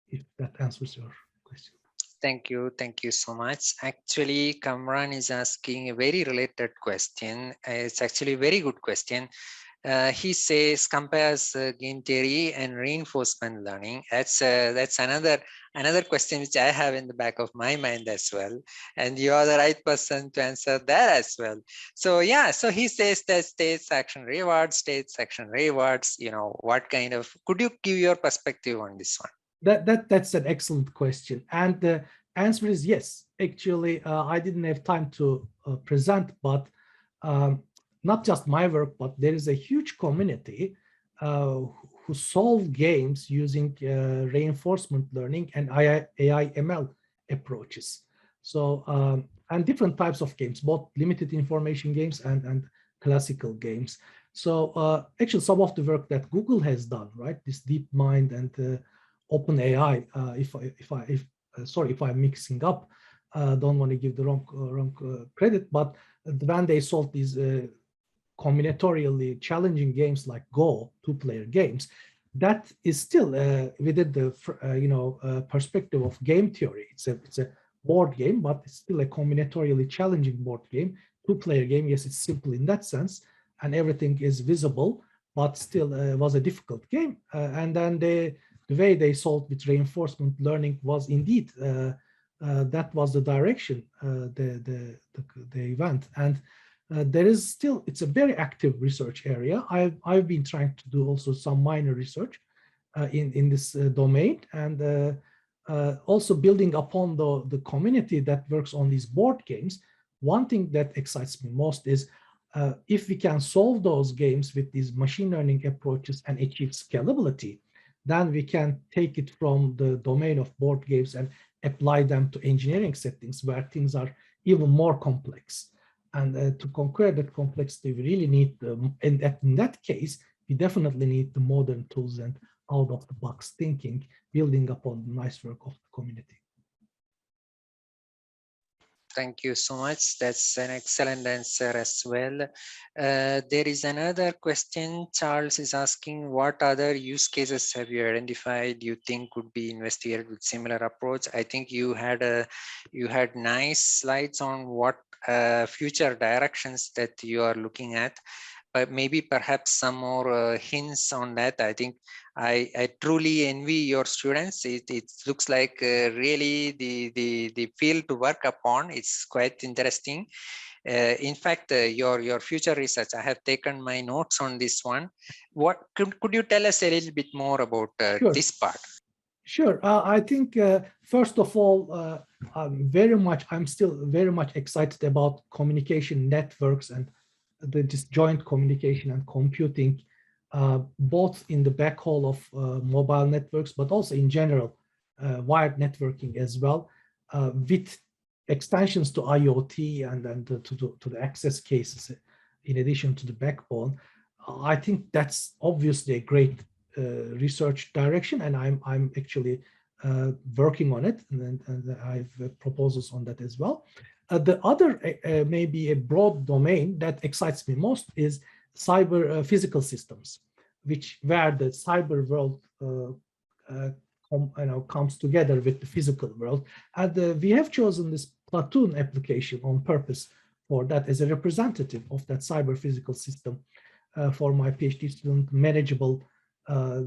if that answers your question. Thank you so much. Actually, Kamran is asking a very related question. It's actually a very good question. He says compares game theory and reinforcement learning. That's another question which I have in the back of my mind as well, and you are the right person to answer that as well. So yeah, so he says that states action rewards. What kind of? Could you give your perspective on this one? That's an excellent question, and the answer is yes. Actually, I didn't have time to present, but not just my work, but there is a huge community who solve games using reinforcement learning and AI ML approaches. So and different types of games, both limited information games and classical games. So actually, some of the work that Google has done, right, this DeepMind and OpenAI, if I'm mixing up, don't want to give the wrong credit, but when they solved these combinatorially challenging games like Go, two-player games, that is still within the perspective of game theory. It's a board game, but it's still a combinatorially challenging board game, two-player game. Yes, it's simple in that sense, and everything is visible, but still was a difficult game. And then the way they solved with reinforcement learning was indeed that was the direction they went. And there is still, it's a very active research area. I've been trying to do also some minor research in this domain, and also building upon the community that works on these board games. One thing that excites me most is If we can solve those games with these machine learning approaches and achieve scalability, then we can take it from the domain of board games and apply them to engineering settings where things are even more complex. And to conquer that complexity, we really need and in that case, we definitely need the modern tools and out-of-the-box thinking, building upon the nice work of the community. Thank you so much. That's an excellent answer as well. There is another question. Charles is asking, what other use cases have you identified you think could be investigated with similar approach? I think you had nice slides on what future directions that you are looking at, but maybe perhaps some more hints on that. I think I truly envy your students. It looks like really the field to work upon. It's quite interesting. In fact, your future research, I have taken my notes on this one. What could you tell us a little bit more about Sure. this part? Sure. I think first of all, I'm still very much excited about communication networks and this joint communication and computing, both in the backhaul of mobile networks, but also in general, wired networking as well, with extensions to IoT and then to the access cases, in addition to the backbone. I think that's obviously a great research direction, and I'm actually working on it, and I have proposals on that as well. The other maybe a broad domain that excites me most is cyber physical systems, where the cyber world comes together with the physical world, and we have chosen this Platoon application on purpose for that as a representative of that cyber physical system for my PhD student, manageable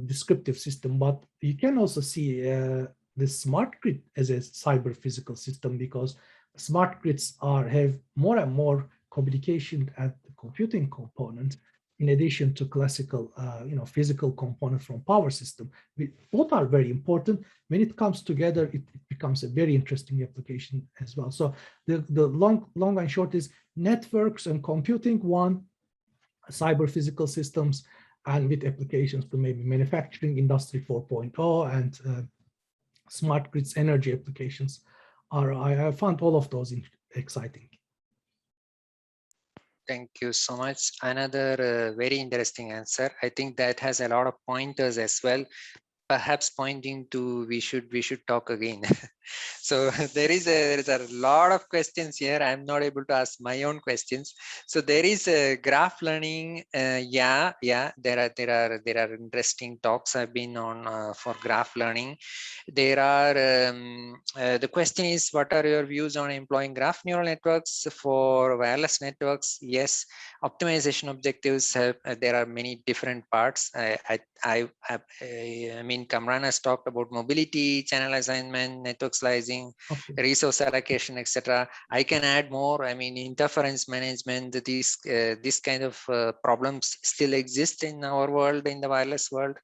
descriptive system. But you can also see the smart grid as a cyber physical system, because smart grids have more and more communication and computing components in addition to classical physical components from power system. Both are very important. When it comes together, it becomes a very interesting application as well. So the long and short is networks and computing, one, cyber physical systems, and with applications to maybe manufacturing, industry 4.0, and smart grids, energy applications. I found all of those exciting. Thank you so much. Another very interesting answer. I think that has a lot of pointers as well, perhaps pointing to we should talk again. So there is a lot of questions here. I'm not able to ask my own questions. So there is a graph learning. There are interesting talks I've been on for graph learning. There are the question is, what are your views on employing graph neural networks for wireless networks? Yes, optimization objectives have, there are many different parts. I mean, Kamran has talked about mobility, channel assignment, network slicing, resource allocation, etc. I can add more. I mean, interference management. This kind of problems still exist in our world, in the wireless world.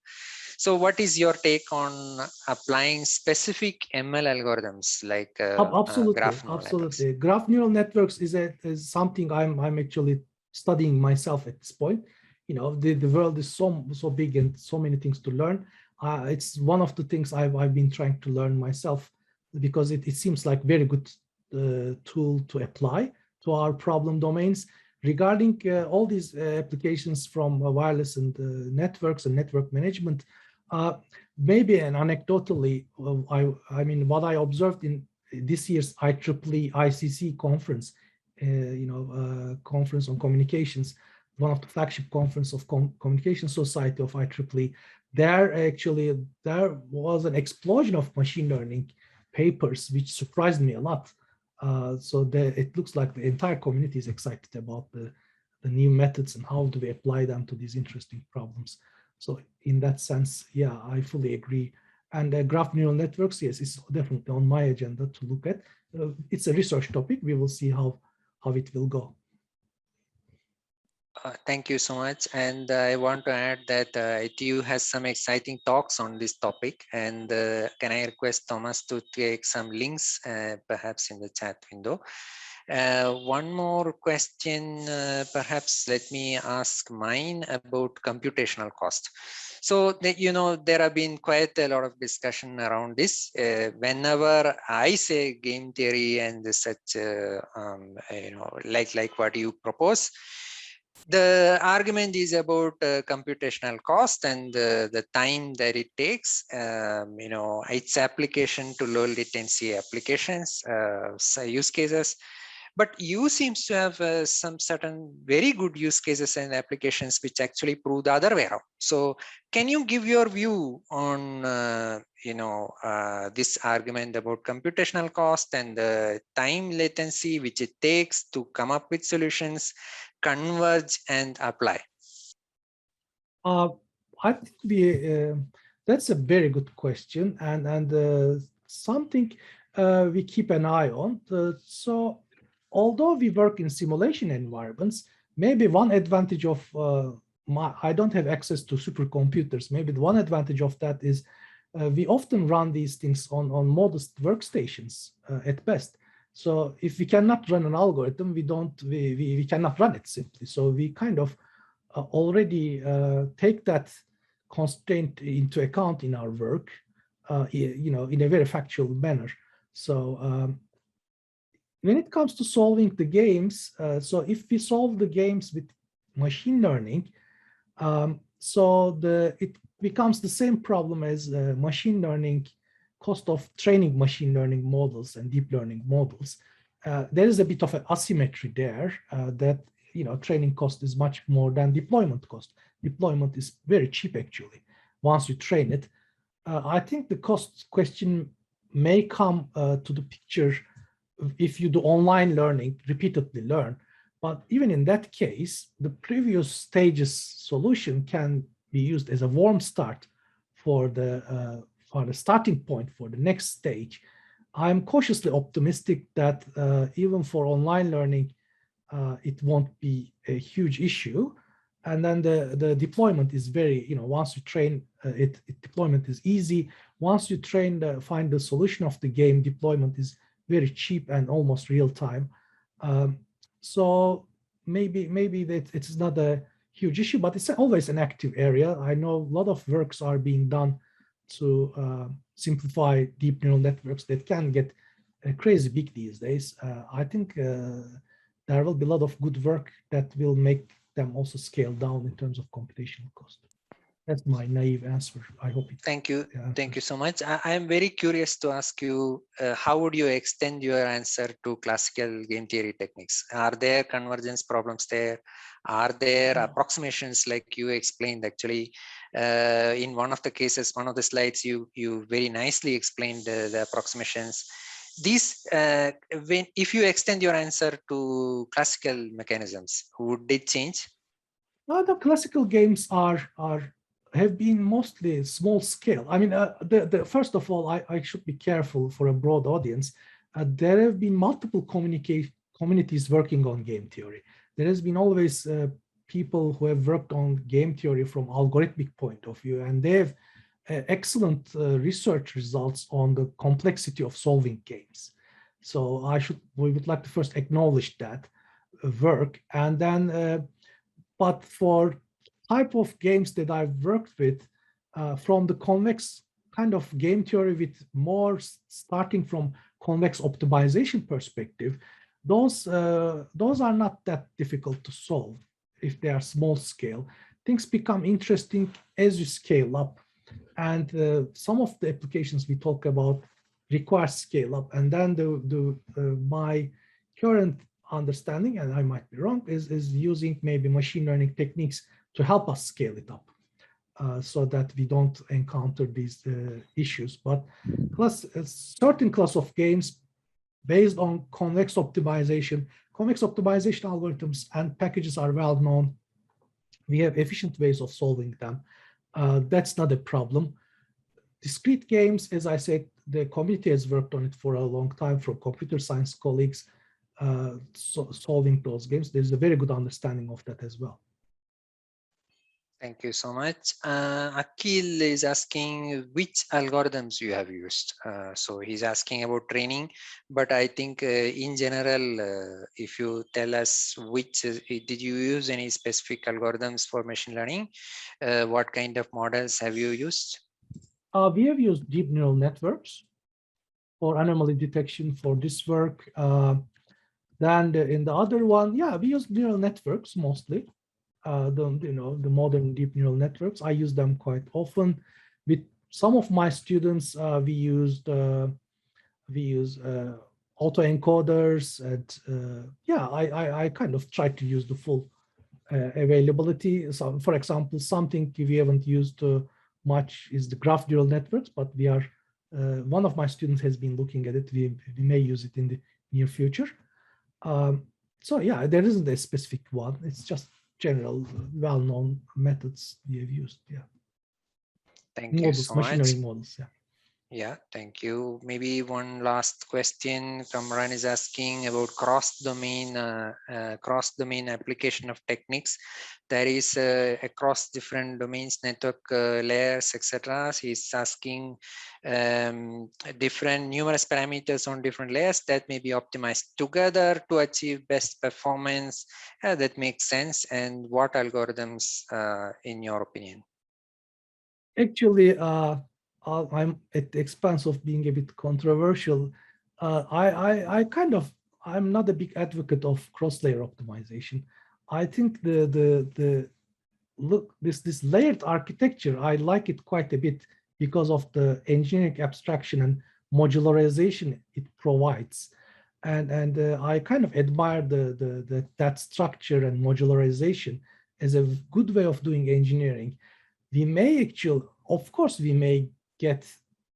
So what is your take on applying specific ML algorithms like graph neural networks? Graph neural networks is something I'm actually studying myself at this point. You know, the world is so big and so many things to learn. It's one of the things I've been trying to learn myself, because it seems like very good tool to apply to our problem domains. Regarding all these applications from wireless and networks and network management, maybe and anecdotally, I mean, what I observed in this year's IEEE ICC conference, conference on communications, one of the flagship conference of Communication Society of IEEE, there was an explosion of machine learning papers, which surprised me a lot. So it looks like the entire community is excited about the new methods and how do we apply them to these interesting problems. So in that sense, yeah, I fully agree. And graph neural networks, yes, it's definitely on my agenda to look at. It's a research topic. We will see how it will go. Thank you so much. And I want to add that ITU has some exciting talks on this topic. And can I request Thomas to take some links, perhaps in the chat window? One more question, perhaps let me ask mine about computational cost. So that, there have been quite a lot of discussion around this. Whenever I say game theory and such, like what you propose, the argument is about computational cost and the time that it takes, its application to low latency applications, use cases. But you seems to have some certain very good use cases and applications which actually prove the other way around. So can you give your view on this argument about computational cost and the time latency which it takes to come up with solutions, converge and apply? I think that's a very good question, and something we keep an eye on. So although we work in simulation environments, maybe one advantage of I don't have access to supercomputers. Maybe the one advantage of that is we often run these things on modest workstations at best. So if we cannot run an algorithm, we cannot run it simply. So we kind of already take that constraint into account in our work, in a very factual manner. So when it comes to solving the games, so if we solve the games with machine learning, it becomes the same problem as machine learning, cost of training machine learning models and deep learning models. There is a bit of an asymmetry there that training cost is much more than deployment cost. Deployment is very cheap actually once you train it. I think the cost question may come to the picture if you do online learning, repeatedly learn. But even in that case, the previous stages solution can be used as a warm start for the starting point for the next stage. I'm cautiously optimistic that even for online learning, it won't be a huge issue. And then the deployment is very, once you train deployment is easy. Once you find the solution of the game, deployment is very cheap and almost real time. So maybe that it's not a huge issue, but it's always an active area. I know a lot of works are being done to simplify deep neural networks that can get crazy big these days. I think there will be a lot of good work that will make them also scale down in terms of computational cost. That's my naive answer. I hope it. Thank you. Thank you so much. I am very curious to ask you, how would you extend your answer to classical game theory techniques? Are there convergence problems there? Are there approximations like you explained actually? In one of the cases, one of the slides, you very nicely explained the approximations. These, if you extend your answer to classical mechanisms, would they change? Well, the classical games have been mostly small scale. I mean, first of all, I should be careful for a broad audience. There have been multiple communities working on game theory. There has been always people who have worked on game theory from algorithmic point of view, and they have excellent research results on the complexity of solving games. So we would like to first acknowledge that work, and then, but for type of games that I've worked with, from the convex kind of game theory with more starting from convex optimization perspective, those are not that difficult to solve if they are small scale. Things become interesting as you scale up, and some of the applications we talk about require scale up, and then my current understanding, and I might be wrong, is using maybe machine learning techniques to help us scale it up so that we don't encounter these issues. But a certain class of games based on convex optimization algorithms and packages are well known. We have efficient ways of solving them. That's not a problem. Discrete games, as I said, the community has worked on it for a long time from computer science colleagues solving those games. There's a very good understanding of that as well. Thank you so much. Akil is asking which algorithms you have used. So he's asking about training, but I think in general, if you tell us which, did you use any specific algorithms for machine learning? What kind of models have you used? We have used deep neural networks for anomaly detection for this work. Then in the other one, yeah, we use neural networks mostly. The modern deep neural networks. I use them quite often. With some of my students, we use autoencoders, and yeah, I kind of try to use the full availability. So, for example, something we haven't used much is the graph neural networks, but we are one of my students has been looking at it. We may use it in the near future. So yeah, there isn't a specific one. It's just general, well-known methods we have used. Yeah. Thank Models, you so machine much. learning models. Yeah. Yeah, thank you. Maybe one last question. Kamran is asking about cross-domain application of techniques. There is across different domains, network layers, etc. He's asking different numerous parameters on different layers that may be optimized together to achieve best performance. That makes sense. And what algorithms, in your opinion? Actually, I'm at the expense of being a bit controversial. I'm not a big advocate of cross-layer optimization. I think this layered architecture, I like it quite a bit because of the engineering abstraction and modularization it provides. And I kind of admire that structure and modularization as a good way of doing engineering. We may actually, of course, we may get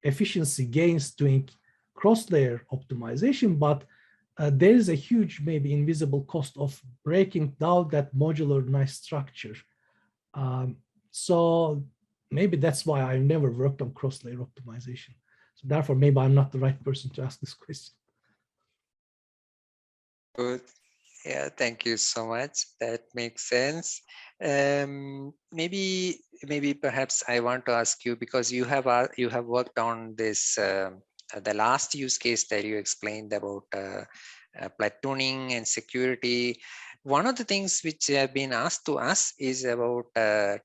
efficiency gains doing cross-layer optimization, but there is a huge, maybe invisible cost of breaking down that modular nice structure. So maybe that's why I never worked on cross-layer optimization. So therefore, maybe I'm not the right person to ask this question. Good. Yeah, thank you so much. That makes sense. Maybe perhaps I want to ask you, because you have worked on this the last use case that you explained about platooning and security. One of the things which have been asked to us is about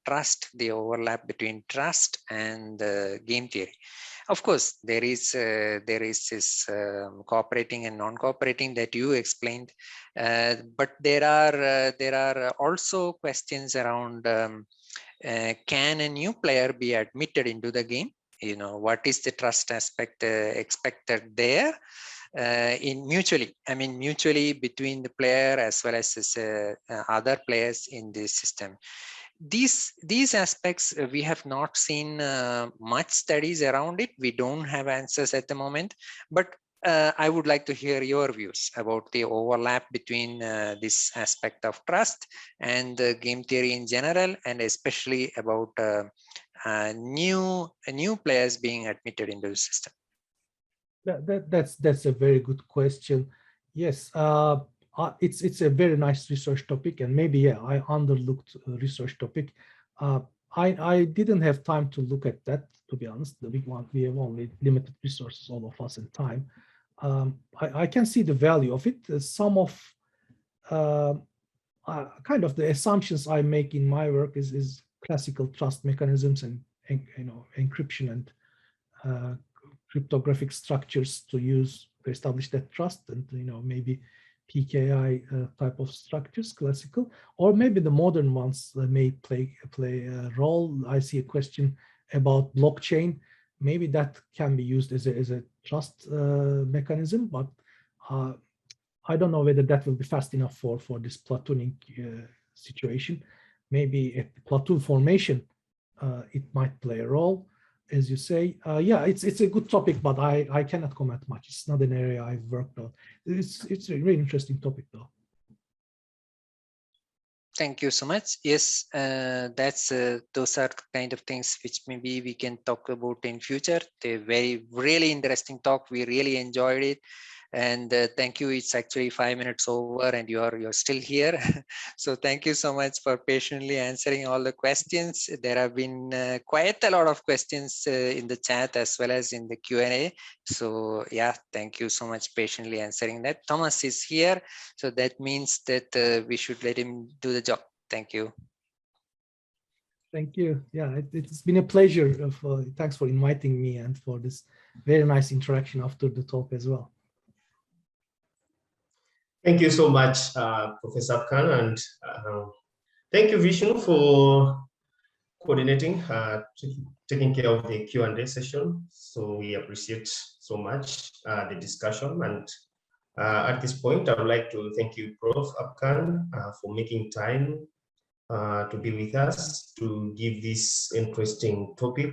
trust, the overlap between trust and game theory. Of course, there is this cooperating and non-cooperating that you explained, but there are also questions around can a new player be admitted into the game? You know, what is the trust aspect expected there? Mutually between the player as well as other players in this system. These aspects we have not seen much studies around it. We don't have answers at the moment, but I would like to hear your views about the overlap between this aspect of trust and game theory in general, and especially about new players being admitted into the system. That's a very good question. Yes, it's a very nice research topic, and maybe yeah, I underlooked research topic. I didn't have time to look at that, to be honest. We have only limited resources, all of us, and time. I can see the value of it. Some of kind of the assumptions I make in my work is classical trust mechanisms and encryption and cryptographic structures to use to establish that trust, and maybe PKI type of structures, classical, or maybe the modern ones may play a role. I see a question about blockchain. Maybe that can be used as a trust mechanism, but I don't know whether that will be fast enough for this platooning situation. Maybe at the platoon formation, it might play a role, as you say. Yeah, it's a good topic, but I cannot comment much. It's not an area I've worked on. It's a really interesting topic, though. Thank you so much. Yes, those are kind of things which maybe we can talk about in future. They're really interesting talk. We really enjoyed it. And thank you. It's actually 5 minutes over and you're still here. So thank you so much for patiently answering all the questions. There have been quite a lot of questions in the chat as well as in the Q&A. So yeah, thank you so much patiently answering that. Thomas is here. So that means that we should let him do the job. Thank you. Thank you. Yeah, it's been a pleasure. Thanks for inviting me and for this very nice interaction after the talk as well. Thank you so much, Professor Khan, and thank you, Vishnu, for coordinating, taking care of the Q&A session. So we appreciate so much the discussion. And at this point, I would like to thank you, Prof. Khan, for making time to be with us, to give this interesting topic,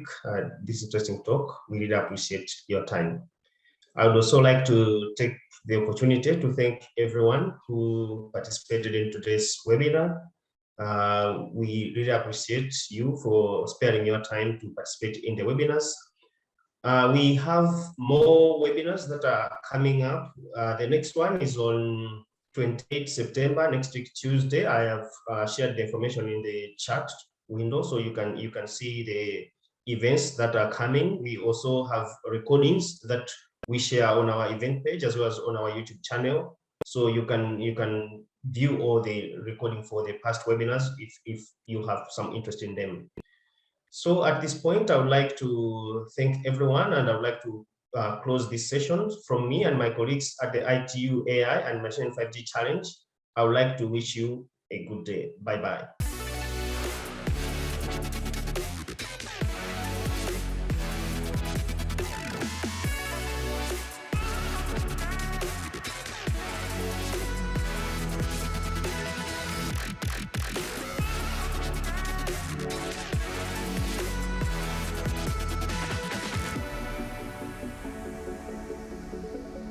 this interesting talk. We really appreciate your time. I would also like to take the opportunity to thank everyone who participated in today's webinar. We really appreciate you for sparing your time to participate in the webinars. We have more webinars that are coming up. The next one is on 28 September, next week, Tuesday. I have shared the information in the chat window, so you can see the events that are coming. We also have recordings that we share on our event page as well as on our YouTube channel. So you can view all the recording for the past webinars if you have some interest in them. So at this point, I would like to thank everyone, and I would like to close this session. From me and my colleagues at the ITU AI and Machine 5G Challenge, I would like to wish you a good day. Bye-bye.